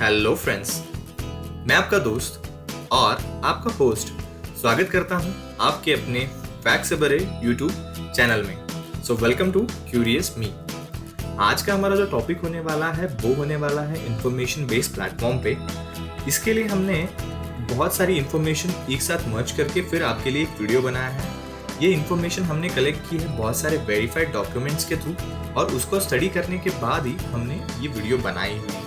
Hello friends, मैं आपका दोस्त और आपका होस्ट स्वागत करता हूं आपके अपने फैक्ट से भरे यूट्यूब चैनल में। सो वेलकम टू क्यूरियस मी। आज का हमारा जो टॉपिक होने वाला है वो होने वाला है इंफॉर्मेशन बेस्ड प्लेटफॉर्म पे। इसके लिए हमने बहुत सारी इंफॉर्मेशन एक साथ मर्ज करके फिर आपके लिए एक वीडियो बनाया है। ये इंफॉर्मेशन हमने कलेक्ट की है बहुत सारे वेरीफाइड डॉक्यूमेंट्स के थ्रू और उसको स्टडी करने के बाद ही हमने ये वीडियो बनाई हुई है।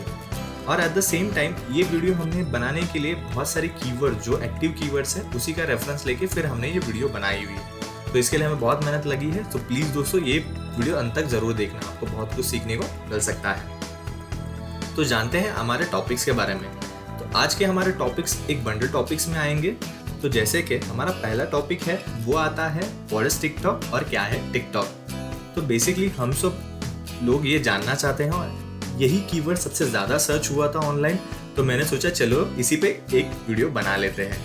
और एट द सेम टाइम ये वीडियो हमने बनाने के लिए बहुत सारे कीवर्ड जो एक्टिव कीवर्ड्स हैं उसी का रेफरेंस लेके फिर हमने ये वीडियो बनाई हुई है। तो इसके लिए हमें बहुत मेहनत लगी है। तो प्लीज़ दोस्तों ये वीडियो अंत तक ज़रूर देखना, आपको बहुत कुछ सीखने को मिल सकता है। तो जानते हैं हमारे टॉपिक्स के बारे में। तो आज के हमारे टॉपिक्स एक बंडल टॉपिक्स में आएंगे। तो जैसे कि हमारा पहला टॉपिक है वो आता है व्हाट इज टिकटॉक और क्या है टिकटॉक। तो बेसिकली हम सब लोग ये जानना चाहते हैं और यही कीवर्ड सबसे ज़्यादा सर्च हुआ था ऑनलाइन, तो मैंने सोचा चलो इसी पे एक वीडियो बना लेते हैं।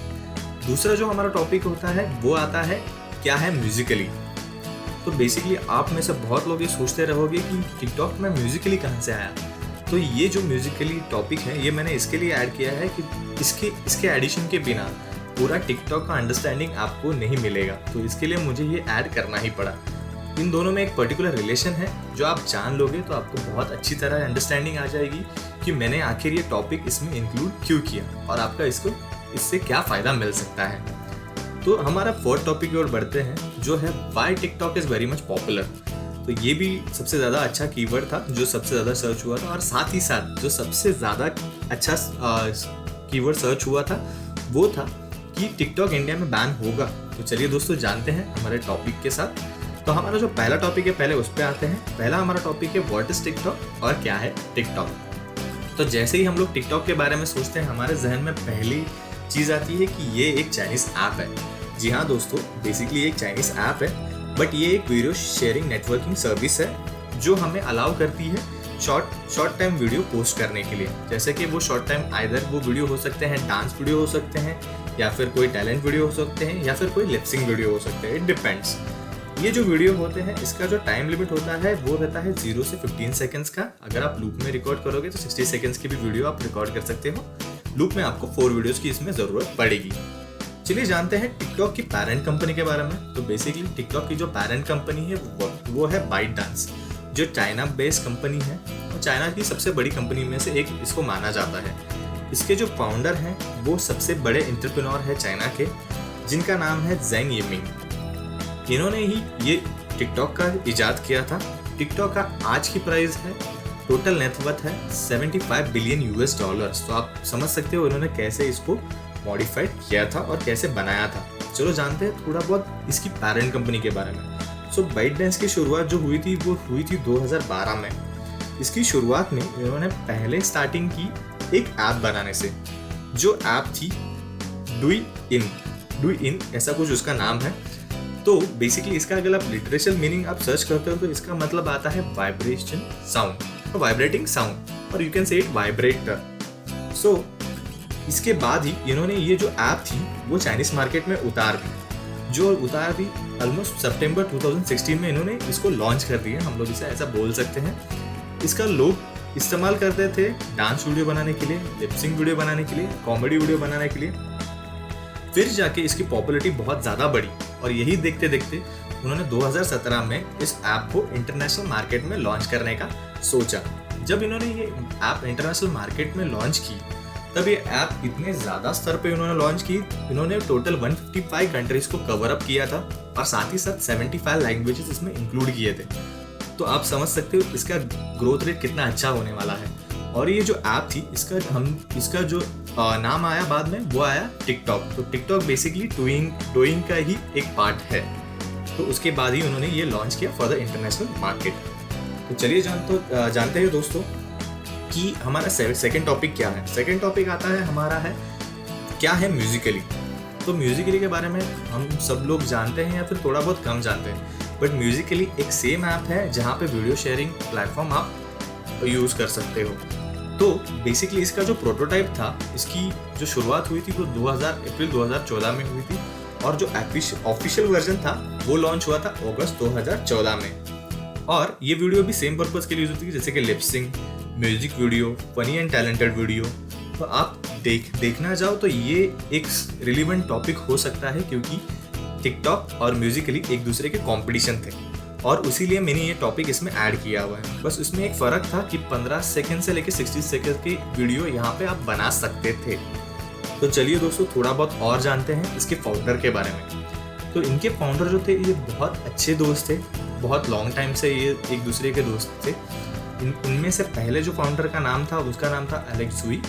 दूसरा जो हमारा टॉपिक होता है वो आता है क्या है म्यूजिकली। तो बेसिकली आप में से बहुत लोग ये सोचते रहोगे कि टिकटॉक में म्यूजिकली कहाँ से आया। तो ये जो म्यूजिकली टॉपिक है ये मैंने इसके लिए ऐड किया है कि इसके एडिशन के बिना पूरा टिकटॉक का अंडरस्टैंडिंग आपको नहीं मिलेगा। तो इसके लिए मुझे ये ऐड करना ही पड़ा। इन दोनों में एक पर्टिकुलर रिलेशन है जो आप जान लोगे तो आपको बहुत अच्छी तरह अंडरस्टैंडिंग आ जाएगी कि मैंने आखिर ये टॉपिक इसमें इंक्लूड क्यों किया और आपका इससे क्या फ़ायदा मिल सकता है। तो हमारा फोर्थ टॉपिक की ओर बढ़ते हैं जो है why TikTok is very much popular. तो ये भी सबसे ज़्यादा अच्छा कीवर्ड था जो सबसे ज़्यादा सर्च हुआ था और साथ ही साथ जो सबसे ज़्यादा अच्छा कीवर्ड सर्च हुआ था वो था कि टिकटॉक इंडिया में बैन होगा। तो चलिए दोस्तों जानते हैं हमारे टॉपिक के साथ। तो हमारा जो पहला टॉपिक है पहले उस पर आते हैं। पहला हमारा टॉपिक है व्हाट इज टिकटॉक और क्या है टिकटॉक। तो जैसे ही हम लोग टिकटॉक के बारे में सोचते हैं हमारे जहन में पहली चीज़ आती है कि ये एक चाइनीज़ ऐप है। जी हाँ दोस्तों, बेसिकली एक चाइनीज़ ऐप है, बट ये एक वीडियो शेयरिंग नेटवर्किंग सर्विस है जो हमें अलाउ करती है शॉर्ट टाइम वीडियो पोस्ट करने के लिए। जैसे कि वो शॉर्ट टाइम आइदर वो वीडियो हो सकते हैं, डांस वीडियो हो सकते हैं, या फिर कोई टैलेंट वीडियो हो सकते हैं, या फिर कोई लिपसिंग वीडियो हो सकते हैं। It depends. ये जो वीडियो होते हैं इसका जो टाइम लिमिट होता है वो रहता है 0 से 15 सेकंड्स का। अगर आप लूप में रिकॉर्ड करोगे तो 60 सेकंड्स की भी वीडियो आप रिकॉर्ड कर सकते हो। लूप में आपको 4 वीडियोस की इसमें ज़रूरत पड़ेगी। चलिए जानते हैं टिकटॉक की पेरेंट कंपनी के बारे में। तो बेसिकली टिकटॉक की जो पेरेंट कंपनी है वो है बाइटडांस, जो चाइना बेस्ड कंपनी है और चाइना की सबसे बड़ी कंपनी में से एक इसको माना जाता है। इसके जो फाउंडर हैं वो सबसे बड़े एंटरप्रेन्योर है चाइना के, जिनका नाम है जेंग येमिंग। इन्होंने ही ये टिकटॉक का इजाद किया था। टिकटॉक का आज की प्राइस है, टोटल नेटवर्थ है 75 बिलियन US डॉलर्स। तो आप समझ सकते हो इन्होंने कैसे इसको मॉडिफाइड किया था और कैसे बनाया था। चलो जानते हैं थोड़ा बहुत इसकी पेरेंट कंपनी के बारे में। सो बाइटडांस की शुरुआत जो हुई थी वो हुई थी 2012 में। इसकी शुरुआत में इन्होंने पहले स्टार्टिंग की एक ऐप बनाने से, जो ऐप थी डुइन ऐसा कुछ उसका नाम है। तो बेसिकली इसका अगर आप लिटरेचर मीनिंग आप सर्च करते हो तो इसका मतलब आता है वाइब्रेशन साउंड, वाइब्रेटिंग साउंड, और you can say it vibrator. So इसके बाद ही इन्होंने ये जो ऐप थी वो चाइनीज मार्केट में उतार दी ऑलमोस्ट सितंबर 2016 में इन्होंने इसको लॉन्च कर दिया। हम लोग इसे ऐसा बोल सकते हैं। इसका लोग इस्तेमाल करते थे डांस वीडियो बनाने के लिए, लिपसिंग वीडियो बनाने के लिए, कॉमेडी वीडियो बनाने के लिए। फिर जाके इसकी पॉपुलैरिटी बहुत ज़्यादा बढ़ी और यही देखते देखते उन्होंने 2017 में इस ऐप को इंटरनेशनल मार्केट में लॉन्च करने का सोचा। जब इन्होंने ये ऐप इंटरनेशनल मार्केट में लॉन्च की तब ये ऐप इतने ज़्यादा स्तर पे उन्होंने लॉन्च की, इन्होंने टोटल 155 कंट्रीज़ को कवर अप किया था और साथ ही साथ 75 लैंग्वेजेस इसमें इंक्लूड किए थे। तो आप समझ सकते हो इसका ग्रोथ रेट कितना अच्छा होने वाला है। और ये जो ऐप थी इसका जो नाम आया बाद में वो आया टिकटॉक। तो टिकटॉक बेसिकली डोइंग का ही एक पार्ट है। तो उसके बाद ही उन्होंने ये लॉन्च किया फॉर द इंटरनेशनल मार्केट। तो चलिए जानते हैं दोस्तों कि हमारा सेकंड टॉपिक क्या है। सेकंड टॉपिक आता है हमारा है क्या है म्यूजिकली। तो म्यूजिकली के बारे में हम सब लोग जानते हैं या फिर थोड़ा बहुत कम जानते हैं, बट म्यूजिकली एक सेम ऐप है जहाँ पे वीडियो शेयरिंग प्लेटफॉर्म आप यूज़ कर सकते हो। तो बेसिकली इसका जो प्रोटोटाइप था, इसकी जो शुरुआत हुई थी वो अप्रैल 2014 में हुई थी और जो ऑफिशियल वर्जन था वो लॉन्च हुआ था अगस्त 2014 में। और ये वीडियो भी सेम पर्पज़ के लिए यूज होती है जैसे कि lip syncing, music video, funny and talented video, तो आप देखना जाओ तो ये एक रिलेवेंट टॉपिक हो सकता है, क्योंकि टिकटॉक और म्यूजिकली एक दूसरे के कंपटीशन थे और उसीलिए मैंने ये टॉपिक इसमें ऐड किया हुआ है। बस उसमें एक फ़र्क था कि 15 सेकंड से लेकर 60 सेकंड की वीडियो यहाँ पे आप बना सकते थे। तो चलिए दोस्तों, थोड़ा बहुत और जानते हैं इसके फाउंडर के बारे में। तो इनके फाउंडर जो थे ये बहुत अच्छे दोस्त थे, बहुत लॉन्ग टाइम से ये एक दूसरे के दोस्त थे। इनमें से पहले जो फाउंडर का नाम था उसका नाम था एलेक्स जुई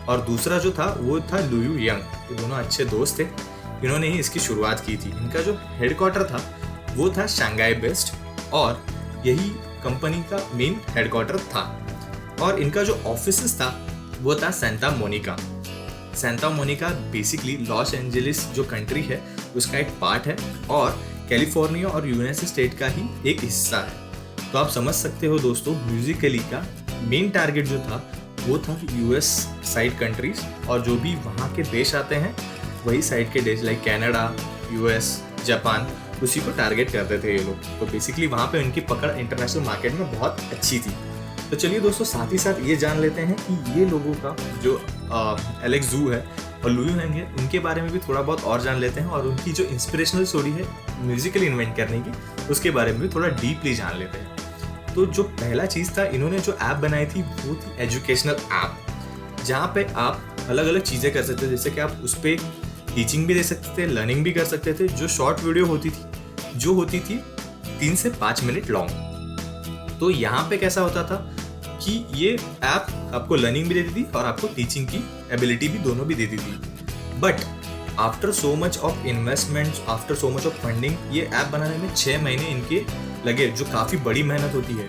और दूसरा जो था वो था लुयू यंग। ये दोनों अच्छे दोस्त थे, इन्होंने ही इसकी शुरुआत की थी। इनका जो हेडक्वार्टर था वो था शंघाई बेस्ड और यही कंपनी का मेन हेडक्वार्टर था। और इनका जो ऑफिस था वो था Santa Monica. Santa Monica basically Los Angeles जो कंट्री है उसका एक पार्ट है और कैलिफोर्निया और यूएस स्टेट का ही एक हिस्सा है। तो आप समझ सकते हो दोस्तों, म्यूजिकली का मेन टारगेट जो था वो था यूएस साइड कंट्रीज, और जो भी वहाँ के देश आते हैं वही साइड के देश लाइक कनाडा, यूएस, जापान, उसी को टारगेट करते थे ये लोग। तो बेसिकली वहाँ पे उनकी पकड़ इंटरनेशनल मार्केट में बहुत अच्छी थी। तो चलिए दोस्तों, साथ ही साथ ये जान लेते हैं कि ये लोगों का जो एलेक्स जू है और लुयू यंग है उनके बारे में भी थोड़ा बहुत और जान लेते हैं, और उनकी जो इंस्पिरेशनल स्टोरी है म्यूजिकल इन्वेंट करने की उसके बारे में भी थोड़ा डीपली जान लेते हैं। तो जो पहला चीज़ था, इन्होंने जो ऐप बनाई थी वो थी एजुकेशनल ऐप, जहाँ पे आप अलग अलग चीज़ें कर सकते थे। जैसे कि आप उस पर टीचिंग भी दे सकते थे, लर्निंग भी कर सकते थे। जो शॉर्ट वीडियो होती थी 3 से 5 मिनट लॉन्ग। तो यहाँ पे कैसा होता था कि ये ऐप आपको लर्निंग भी देती थी और आपको टीचिंग की एबिलिटी भी दोनों भी देती थी। But after so much of investment, after so much of funding, ये ऐप बनाने में 6 महीने इनके लगे, जो काफ़ी बड़ी मेहनत होती है।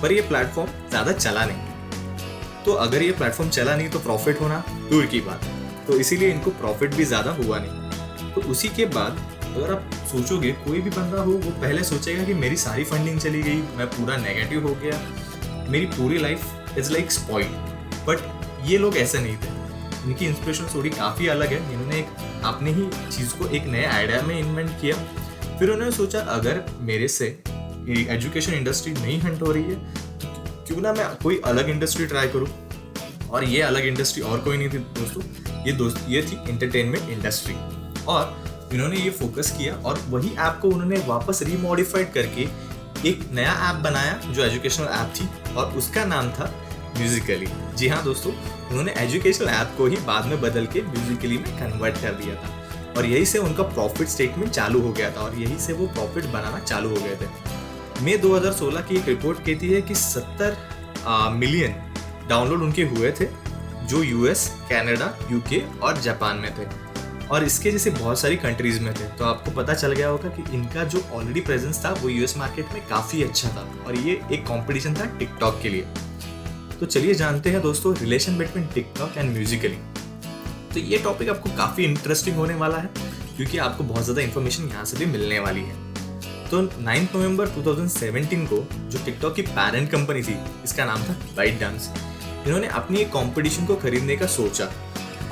पर ये प्लेटफॉर्म ज़्यादा चला नहीं। तो अगर ये प्लेटफॉर्म चला नहीं तो प्रॉफिट होना दूर की बात, तो इसीलिए इनको प्रॉफिट भी ज़्यादा हुआ नहीं। तो उसी के बाद अगर आप सोचोगे, कोई भी बंदा हो वो पहले सोचेगा कि मेरी सारी फंडिंग चली गई, मैं पूरा नेगेटिव हो गया, मेरी पूरी life is like spoiled. But ये लोग ऐसे नहीं थे, इनकी इंस्पिरेशन स्टोरी काफ़ी अलग है। इन्होंने एक अपने ही चीज़ को एक नए आइडिया में इन्वेंट किया। फिर उन्होंने सोचा अगर मेरे से एजुकेशन इंडस्ट्री नहीं हंट हो रही है तो क्यों ना मैं कोई अलग इंडस्ट्री ट्राई करूँ। और ये अलग इंडस्ट्री और कोई नहीं थी दोस्तों, ये थी एंटरटेनमेंट इंडस्ट्री। और इन्होंने ये फोकस किया और वही ऐप को उन्होंने वापस रीमॉडिफाइड करके एक नया ऐप बनाया जो एजुकेशनल ऐप थी, और उसका नाम था म्यूजिकली। जी हाँ दोस्तों, उन्होंने एजुकेशनल ऐप को ही बाद में बदल के म्यूजिकली में कन्वर्ट कर दिया था, और यही से उनका प्रॉफिट स्टेटमेंट चालू हो गया था और यही से वो प्रॉफिट बनाना चालू हो गए थे। मई 2016 की एक रिपोर्ट कहती है कि 70 मिलियन डाउनलोड उनके हुए थे, जो यूएस, कनाडा, यूके और जापान में थे, और इसके जैसे बहुत सारी कंट्रीज में थे। तो आपको पता चल गया होगा कि इनका जो ऑलरेडी प्रेजेंस था वो यूएस मार्केट में काफ़ी अच्छा था, और ये एक कंपटीशन था टिकटॉक के लिए। तो चलिए जानते हैं दोस्तों relation between TikTok and Musically. तो ये टॉपिक आपको काफ़ी इंटरेस्टिंग होने वाला है, क्योंकि आपको बहुत ज़्यादा इन्फॉर्मेशन यहाँ से भी मिलने वाली है। तो 9 नवंबर 2017 को जो टिकटॉक की पेरेंट कंपनी थी, इसका नाम था ByteDance, इन्होंने अपनी एक कॉम्पिटिशन को खरीदने का सोचा,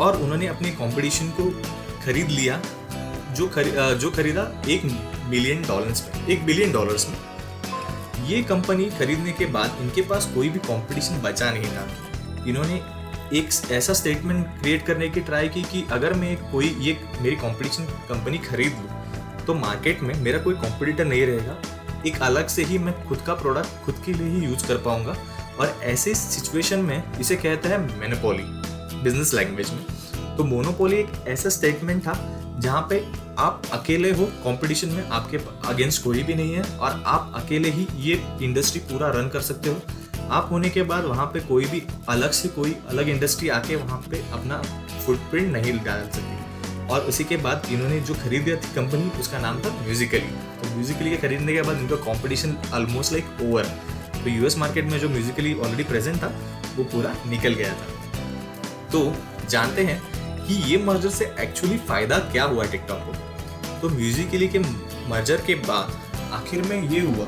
और उन्होंने अपने कॉम्पिटिशन को खरीद लिया, जो खरीदा $1 बिलियन में, $1 बिलियन में। ये कंपनी खरीदने के बाद इनके पास कोई भी कंपटीशन बचा नहीं था। इन्होंने एक ऐसा स्टेटमेंट क्रिएट करने की ट्राई की कि अगर मैं ये मेरी कंपटीशन कंपनी खरीद लूँ तो मार्केट में मेरा कोई कॉम्पिटिटर नहीं रहेगा, एक अलग से ही मैं खुद का प्रोडक्ट खुद के लिए ही यूज कर पाऊंगा। और ऐसे सिचुएशन में इसे कहते हैं मोनोपोली बिजनेस लैंग्वेज में। तो मोनोपोली एक ऐसा स्टेटमेंट था जहाँ पे आप अकेले हो कंपटीशन में, आपके अगेंस्ट कोई भी नहीं है, और आप अकेले ही ये इंडस्ट्री पूरा रन कर सकते हो। आप होने के बाद वहाँ पे कोई भी कोई अलग इंडस्ट्री आके वहाँ पे अपना फुटप्रिंट नहीं डाल सकती। और उसी के बाद इन्होंने जो खरीदी थी कंपनी, उसका नाम था म्यूजिकली। तो म्यूजिकली के खरीदने के बाद इनका कंपटीशन ऑलमोस्ट लाइक ओवर। तो यूएस मार्केट में जो म्यूजिकली ऑलरेडी प्रेजेंट था वो पूरा निकल गया था। तो जानते हैं कि ये मर्जर से एक्चुअली फ़ायदा क्या हुआ टिकटॉक को। तो म्यूजिकली के मर्जर के बाद आखिर में ये हुआ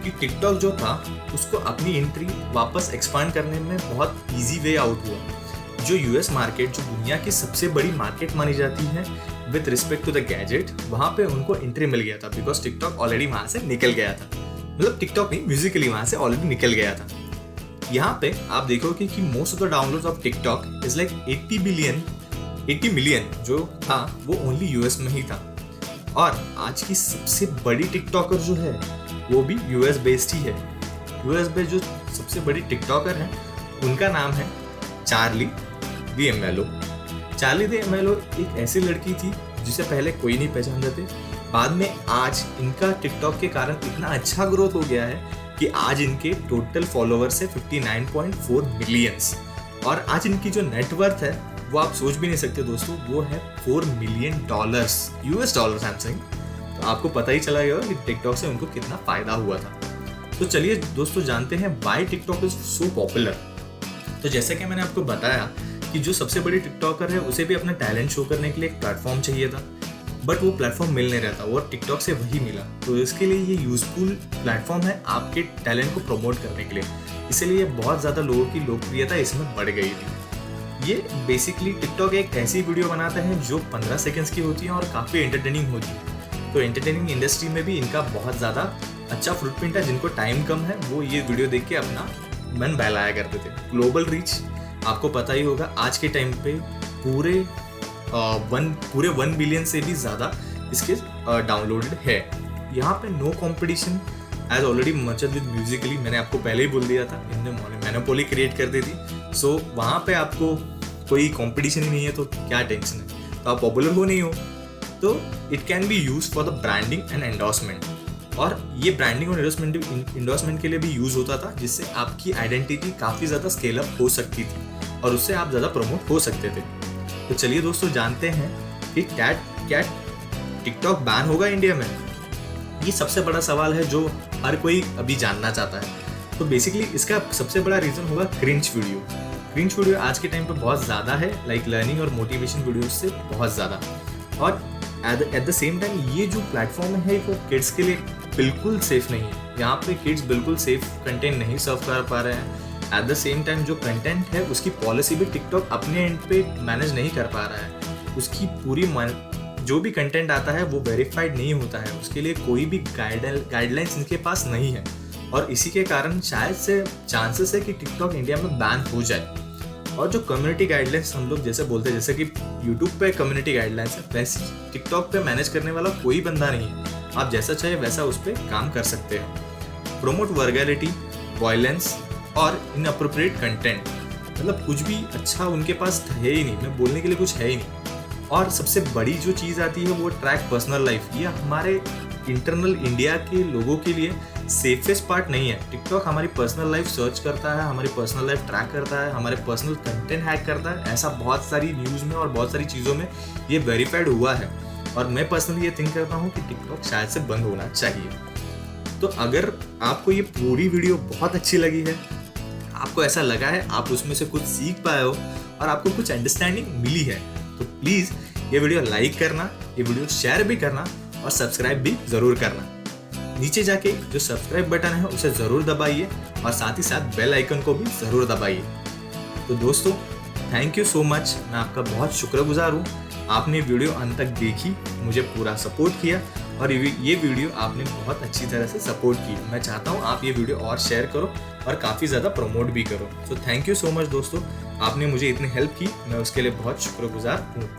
कि टिकटॉक जो था उसको अपनी एंट्री वापस एक्सपांड करने में बहुत इजी वे आउट हुआ। जो यूएस मार्केट, जो दुनिया की सबसे बड़ी मार्केट मानी जाती है with respect to the gadget, वहाँ पे उनको एंट्री मिल गया था, बिकॉज टिकटॉक ऑलरेडी वहाँ से निकल गया था। मतलब टिकटॉक नहीं, म्यूजिकली वहाँ से ऑलरेडी निकल गया था। यहाँ पे आप देखोगे कि most of the downloads of TikTok is like 80 million जो था वो ओनली यूएस में ही था। और आज की सबसे बड़ी टिकटॉकर जो है वो भी यूएस बेस्ड ही है। यूएस बेस्ड जो सबसे बड़ी टिकटॉकर है उनका नाम है चार्ली डीएमएलओ। चार्ली डीएमएलओ एक ऐसी लड़की थी जिसे पहले कोई नहीं पहचानते थे। बाद में आज इनका टिकटॉक के कारण इतना अच्छा ग्रोथ हो गया है कि आज इनके टोटल फॉलोअर्स है 59.4 मिलियंस। और आज इनकी जो नेटवर्थ है वो आप सोच भी नहीं सकते दोस्तों, वो है $4 मिलियन यूएस डॉलर सैमसंग। तो आपको पता ही चला गया कि टिकटॉक से उनको कितना फायदा हुआ था। तो चलिए दोस्तों जानते हैं why TikTok is so popular. तो जैसे कि मैंने आपको बताया कि जो सबसे बड़ी टिकटॉकर है उसे भी अपना टैलेंट शो करने के लिए एक प्लेटफॉर्म चाहिए था, बट वो प्लेटफॉर्म मिल नहीं रहा था और टिकटॉक से वही मिला। तो इसके लिए ये यूजफुल प्लेटफॉर्म है आपके टैलेंट को प्रमोट करने के लिए, इसीलिए बहुत ज़्यादा लोगों की लोकप्रियता इसमें बढ़ गई थी। ये बेसिकली टिकटॉक एक ऐसी वीडियो बनाता है जो 15 सेकेंड्स की होती है और काफ़ी एंटरटेनिंग होती है। तो एंटरटेनिंग इंडस्ट्री में भी इनका बहुत ज़्यादा अच्छा फुटप्रिंट है। जिनको टाइम कम है वो ये वीडियो देख के अपना मन बहलाया करते थे। ग्लोबल रीच आपको पता ही होगा, आज के टाइम पे पूरे 1 बिलियन से भी ज़्यादा इसके डाउनलोडेड है। यहाँ पे no competition as already merged with Musically, मैंने आपको पहले ही बोल दिया था, इनने मोनोपोली क्रिएट कर दी थी। सो वहाँ पे आपको कोई कंपटीशन ही नहीं है तो क्या टेंशन है। तो आप पॉपुलर हो नहीं हो तो it can be use for the branding and endorsement. और ये ब्रांडिंग और एंडोर्समेंट के लिए भी यूज होता था, जिससे आपकी आइडेंटिटी काफ़ी ज़्यादा स्केल अप हो सकती थी और उससे आप ज़्यादा प्रमोट हो सकते थे। तो चलिए दोस्तों जानते हैं कि क्या टिकटॉक बैन होगा इंडिया में। ये सबसे बड़ा सवाल है जो हर कोई अभी जानना चाहता है। तो बेसिकली इसका सबसे बड़ा रीज़न होगा क्रिंज वीडियो। क्रिंज वीडियो आज के टाइम पे बहुत ज़्यादा है, लाइक लर्निंग और मोटिवेशन वीडियोस से बहुत ज़्यादा। और एट द सेम टाइम ये जो प्लेटफॉर्म है वो किड्स के लिए बिल्कुल सेफ नहीं है। यहाँ पे किड्स बिल्कुल सेफ कंटेंट नहीं सर्व कर पा रहे हैं। एट द सेम टाइम जो कंटेंट है उसकी पॉलिसी भी टिकटॉक अपने एंड पे मैनेज नहीं कर पा रहा है। उसकी पूरी जो भी कंटेंट आता है वो वेरीफाइड नहीं होता है, उसके लिए कोई भी गाइडलाइंस इनके पास नहीं है। और इसी के कारण शायद से चांसेस है कि टिकटॉक इंडिया में बैन हो जाए। और जो कम्युनिटी गाइडलाइंस हम लोग जैसे बोलते हैं, जैसे कि यूट्यूब पे कम्युनिटी गाइडलाइंस है, वैसे टिकटॉक पे मैनेज करने वाला कोई बंदा नहीं है। आप जैसा चाहे वैसा उस पर काम कर सकते हैं। प्रोमोट वर्गैलिटी, वायलेंस और इनअप्रोप्रिएट कंटेंट, मतलब कुछ भी अच्छा उनके पास है ही नहीं, मैं बोलने के लिए कुछ है ही नहीं। और सबसे बड़ी जो चीज़ आती है वो ट्रैक पर्सनल लाइफ। ये हमारे इंटरनल इंडिया के लोगों के लिए सेफेस्ट पार्ट नहीं है। टिकटॉक हमारी पर्सनल लाइफ सर्च करता है, हमारी पर्सनल लाइफ ट्रैक करता है, हमारे पर्सनल कंटेंट हैक करता है। ऐसा बहुत सारी न्यूज़ में और बहुत सारी चीज़ों में ये वेरीफाइड हुआ है। और मैं पर्सनली ये थिंक करता हूँ कि टिकटॉक शायद से बंद होना चाहिए। तो अगर आपको ये पूरी वीडियो बहुत अच्छी लगी है, आपको ऐसा लगा है आप उसमें से कुछ सीख पाए हो और आपको कुछ अंडरस्टैंडिंग मिली है, तो प्लीज़ ये वीडियो लाइक करना, ये वीडियो शेयर भी करना और सब्सक्राइब भी ज़रूर करना। नीचे जाके जो सब्सक्राइब बटन है उसे ज़रूर दबाइए और साथ ही साथ बेल आइकन को भी ज़रूर दबाइए। तो दोस्तों थैंक यू सो मच, मैं आपका बहुत शुक्रगुजार हूँ। आपने वीडियो अंत तक देखी, मुझे पूरा सपोर्ट किया और ये वीडियो आपने बहुत अच्छी तरह से सपोर्ट की। मैं चाहता हूँ आप ये वीडियो और शेयर करो और काफ़ी ज़्यादा प्रमोट भी करो। So thank you so much दोस्तों, आपने मुझे इतनी हेल्प की, मैं उसके लिए बहुत शुक्रगुजार हूँ।